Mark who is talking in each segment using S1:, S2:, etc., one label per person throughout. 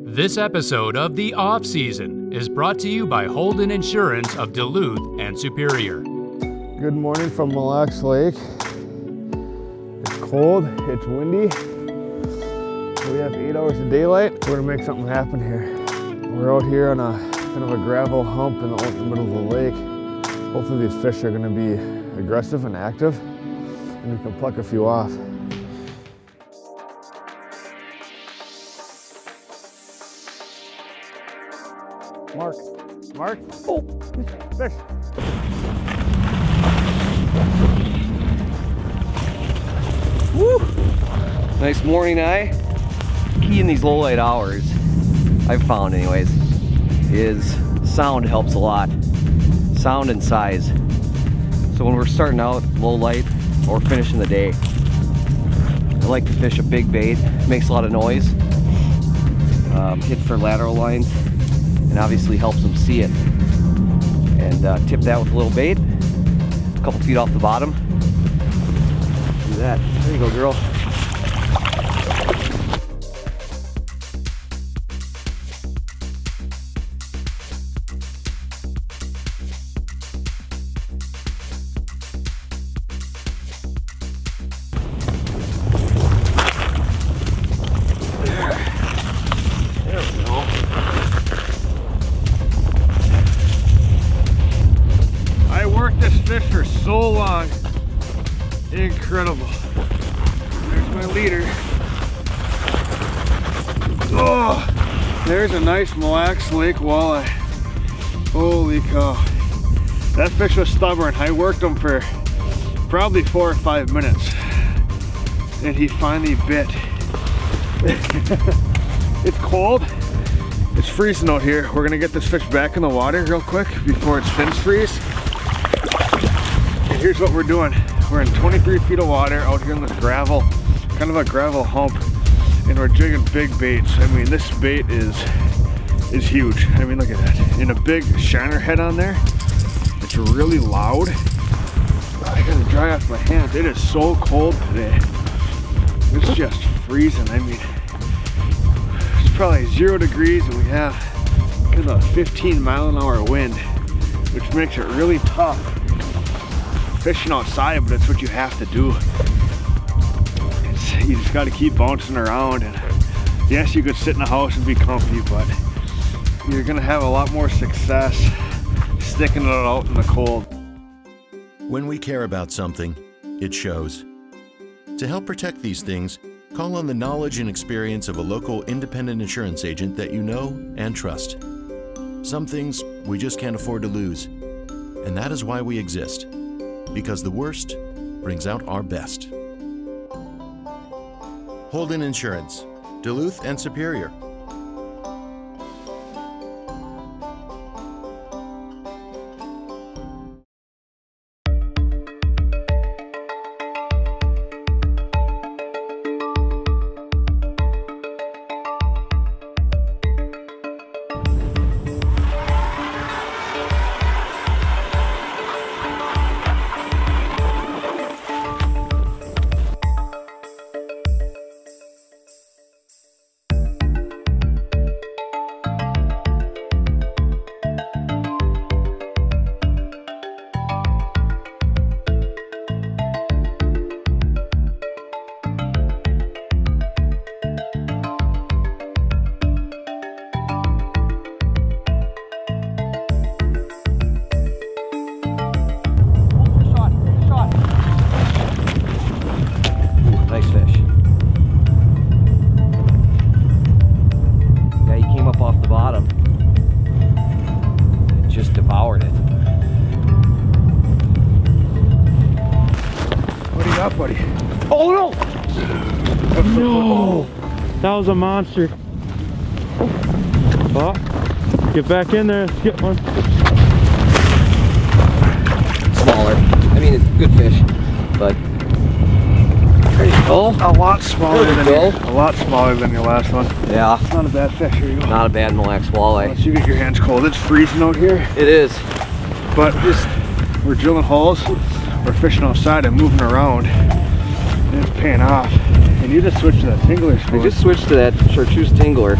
S1: This episode of The Off Season is brought to you by Holden Insurance of Duluth and Superior.
S2: Good morning from Mille Lake. It's cold, it's windy. We have 8 hours of daylight. We're gonna make something happen here. We're out here on a kind of a gravel hump in the middle of the lake. Hopefully these fish are gonna be aggressive and active, and we can pluck a few off. Mark, oh, fish.
S3: Woo! Nice morning eye. Key in these low light hours, I've found anyways, is sound helps a lot. Sound and size. So when we're starting out low light or finishing the day, I like to fish a big bait. It makes a lot of noise. Hits their lateral lines, and obviously helps them see it. And tip that with a little bait, a couple feet off the bottom. Do that. There you go, girl.
S2: Fish for so long. Incredible. There's my leader. Oh, there's a nice Mille Lake walleye. Holy cow. That fish was stubborn. I worked him for probably 4 or 5 minutes, and he finally bit. It's cold. It's freezing out here. We're gonna get this fish back in the water real quick before its fins freeze. Here's what we're doing. We're in 23 feet of water out here in this gravel, kind of a gravel hump, and we're jigging big baits. I mean, this bait is huge. I mean, look at that. And a big shiner head on there. It's really loud. I gotta dry off my hands. It is so cold today. It's just freezing. I mean, it's probably 0 degrees, and we have kind of a 15-mile-an-hour wind, which makes it really tough fishing outside, but it's what you have to do. You just got to keep bouncing around, and yes, you could sit in the house and be comfy, but you're gonna have a lot more success sticking it out in the cold.
S4: When we care about something, it shows. To help protect these things, call on the knowledge and experience of a local independent insurance agent that you know and trust. Some things we just can't afford to lose, and that is why we exist. Because the worst brings out our best. Holden Insurance, Duluth and Superior.
S3: Nice fish. Yeah, he came up off the bottom and just devoured it.
S2: What do you got, buddy?
S3: Oh no!
S5: No! That was a monster. Oh, get back in there. Let's get one.
S3: Smaller. I mean, it's a good fish, but there you go.
S2: A lot smaller than your last one.
S3: Yeah.
S2: Not a bad fish. Here you go.
S3: Not a bad Mille walleye.
S2: Once you get your hands cold, it's freezing out here.
S3: It is.
S2: But we're drilling holes, we're fishing outside and moving around, and it's paying off. And you just switched to that tingler spoon.
S3: I just switched to that chartreuse tingler.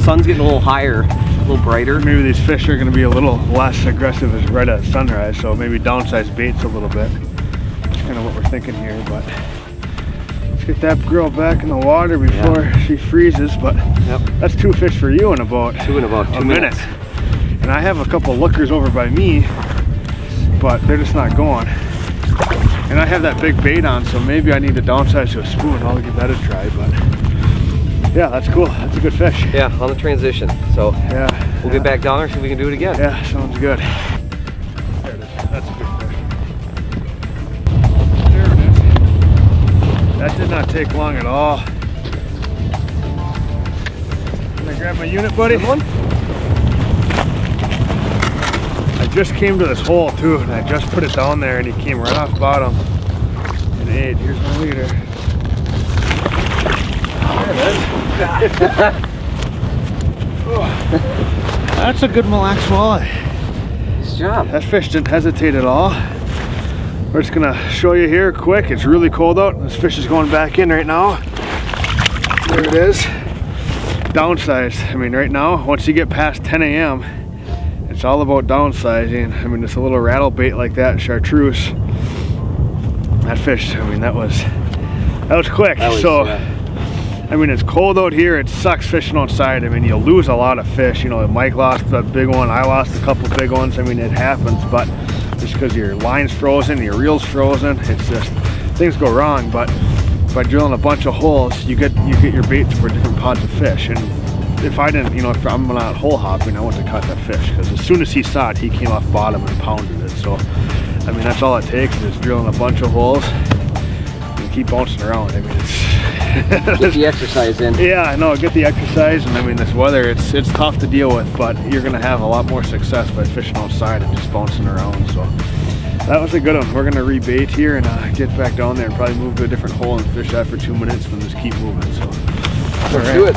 S3: sun's getting a little higher, a little brighter.
S2: Maybe these fish are gonna be a little less aggressive as right at sunrise, so maybe downsize baits a little bit. That's kind of what we're thinking here, but let's get that girl back in the water before she freezes. But that's 2 fish for you in about
S3: 2 minutes.
S2: And I have a couple lookers over by me, but they're just not going. And I have that big bait on, so maybe I need to downsize to a spoon. I'll give that a try, but yeah, that's cool. That's a good fish.
S3: Yeah, on the transition. So
S2: yeah,
S3: we'll get back down there, see if we can do it again.
S2: Yeah, sounds good. There it is. That's a good fish. There it is. That did not take long at all. Can I grab my unit, buddy?
S3: One?
S2: I just came to this hole too, and I just put it down there, and he came right off bottom and ate. Here's my leader. There it is. That's a good Mille walleye.
S3: Nice job.
S2: That fish didn't hesitate at all. We're just gonna show you here quick. It's really cold out. This fish is going back in right now. There it is. Downsized. I mean, right now, once you get past 10 a.m., it's all about downsizing. I mean, it's a little rattle bait like that, chartreuse. That fish, I mean, that was quick. I mean, it's cold out here. It sucks fishing outside. I mean, you lose a lot of fish. You know, Mike lost a big one. I lost a couple big ones. I mean, it happens, but just because your line's frozen, your reel's frozen, it's just, things go wrong. But by drilling a bunch of holes, you get your baits for different pods of fish. And if I didn't, you know, if I'm not hole hopping, I wouldn't have caught that fish, because as soon as he saw it, he came off bottom and pounded it. So, I mean, that's all it takes, is drilling a bunch of holes and keep bouncing around. I mean, it's
S3: get the exercise in.
S2: Yeah, I know, get the exercise, and I mean, this weather, it's tough to deal with, but you're gonna have a lot more success by fishing outside and just bouncing around. So that was a good one. We're gonna rebait here and get back down there and probably move to a different hole and fish that for 2 minutes, and then just keep moving. So
S3: let's do it.